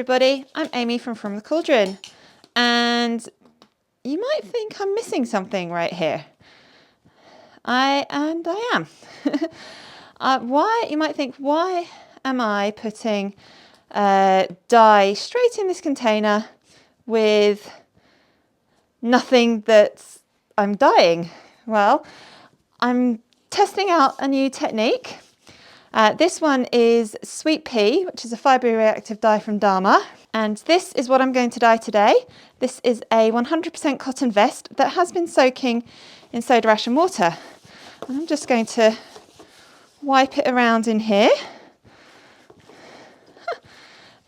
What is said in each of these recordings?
everybody, I'm Amy from the Cauldron, and you might think I'm missing something right here. I am. You might think, why am I putting dye straight in this container with nothing that I'm dyeing? Well, I'm testing out a new technique. This one is Sweet Pea, which is a fibre reactive dye from Dyer. And this is what I'm going to dye today. This is a 100% cotton vest that has been soaking in soda ash and water. And I'm just going to wipe it around in here.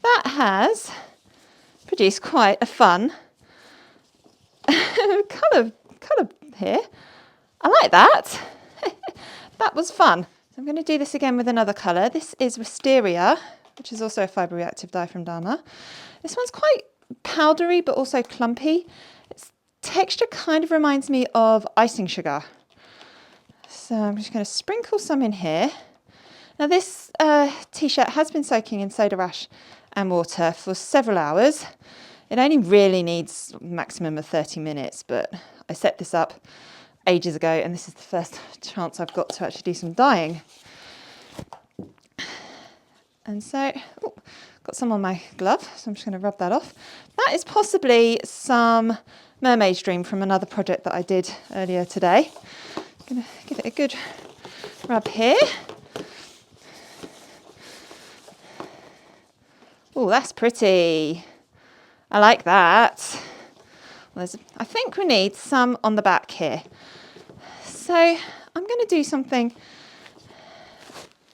That has produced quite a fun colour here. I like that. That was fun. I'm going to do this again with another colour. This is Wisteria, which is also a fibre reactive dye from Dyer. This one's quite powdery but also clumpy. Its texture kind of reminds me of icing sugar. So I'm just going to sprinkle some in here. Now this t-shirt has been soaking in soda ash and water for several hours. It only really needs a maximum of 30 minutes, but I set this up ages ago and this is the first chance I've got to actually do some dyeing. And so, got some on my glove, so I'm just going to rub that off. That is possibly some mermaid stream from another project that I did earlier today. I'm going to give it a good rub here. Oh, that's pretty. I like that. Well, I think we need some on the back here. So I'm going to do something.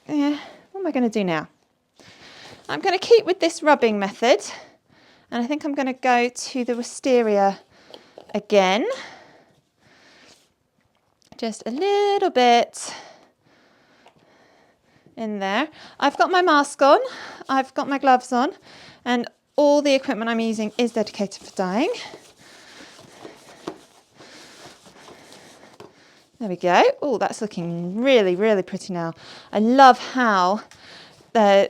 What am I going to do now? I'm going to keep with this rubbing method, and I think I'm going to go to the Wisteria again. Just a little bit in there. I've got my mask on, I've got my gloves on, and all the equipment I'm using is dedicated for dyeing. There we go. Oh, that's looking really, really pretty now. I love how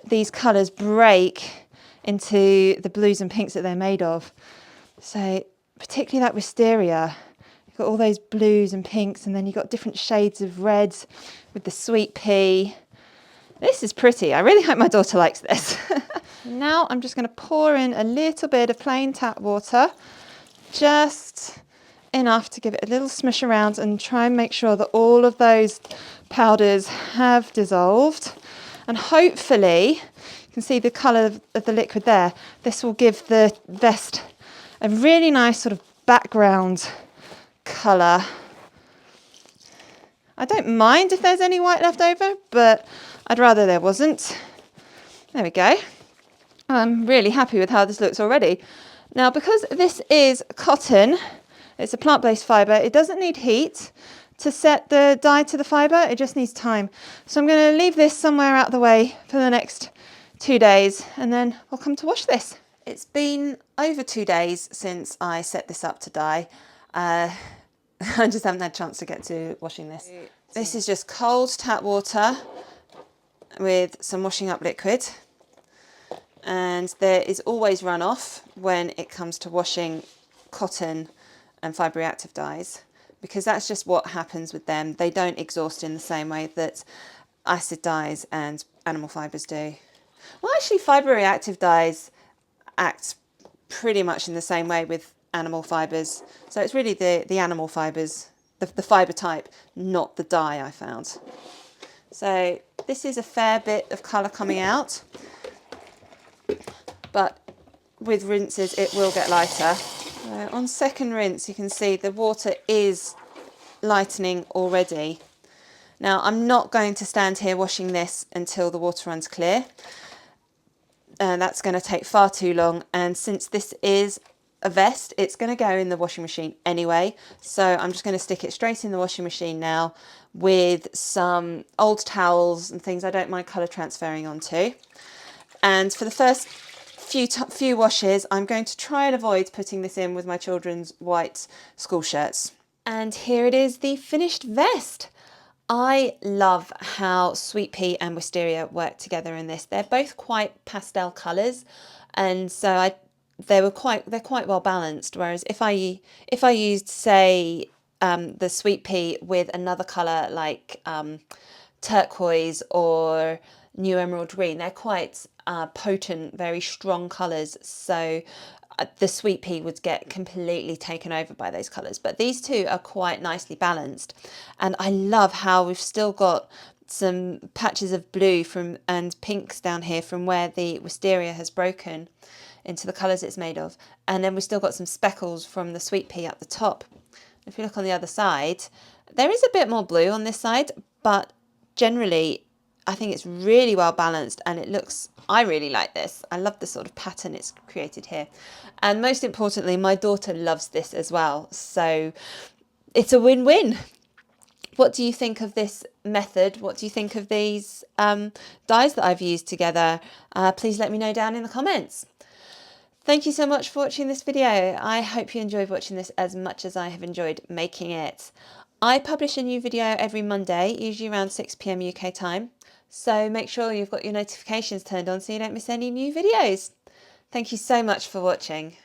these colours break into the blues and pinks that they're made of. So particularly that Wisteria, you've got all those blues and pinks, and then you've got different shades of reds with the Sweet Pea. This is pretty. I really hope my daughter likes this. Now I'm just going to pour in a little bit of plain tap water, just enough to give it a little smush around and try and make sure that all of those powders have dissolved. And hopefully, you can see the colour of the liquid there. This will give the vest a really nice sort of background colour. I don't mind if there's any white left over, but I'd rather there wasn't. There we go. I'm really happy with how this looks already. Now, because this is cotton, it's a plant-based fibre, it doesn't need heat to set the dye to the fibre, it just needs time. So I'm going to leave this somewhere out of the way for the next 2 days, and then I'll come to wash this. It's been over 2 days since I set this up to dye. I just haven't had a chance to get to washing this. This is just cold tap water with some washing up liquid. And there is always runoff when it comes to washing cotton and fibre reactive dyes, because that's just what happens with them. They don't exhaust in the same way that acid dyes and animal fibres do. Well, actually fibre reactive dyes act pretty much in the same way with animal fibres. So it's really the animal fibres, the fibre type, not the dye I found. So this is a fair bit of colour coming out, but with rinses it will get lighter. On second rinse you can see the water is lightening already. Now I'm not going to stand here washing this until the water runs clear. That's going to take far too long, and since this is a vest, it's going to go in the washing machine anyway, so I'm just going to stick it straight in the washing machine now with some old towels and things I don't mind colour transferring onto. And for the first few washes, I'm going to try and avoid putting this in with my children's white school shirts. And here it is, the finished vest. I love how Sweet Pea and Wisteria work together in this. They're both quite pastel colours, and so they're quite well balanced. Whereas if I used, say, the sweet pea with another colour like turquoise or new emerald green, they're quite potent, very strong colours. So the sweet pea would get completely taken over by those colours. But these two are quite nicely balanced. And I love how we've still got some patches of blue and pinks down here from where the wisteria has broken into the colours it's made of. And then we've still got some speckles from the sweet pea at the top. If you look on the other side, there is a bit more blue on this side, but generally I think it's really well balanced, and it looks, I really like this. I love the sort of pattern it's created here. And most importantly, my daughter loves this as well. So it's a win-win. What do you think of this method? What do you think of these dyes that I've used together? Please let me know down in the comments. Thank you so much for watching this video. I hope you enjoyed watching this as much as I have enjoyed making it. I publish a new video every Monday, usually around 6 PM UK time. So make sure you've got your notifications turned on so you don't miss any new videos. Thank you so much for watching.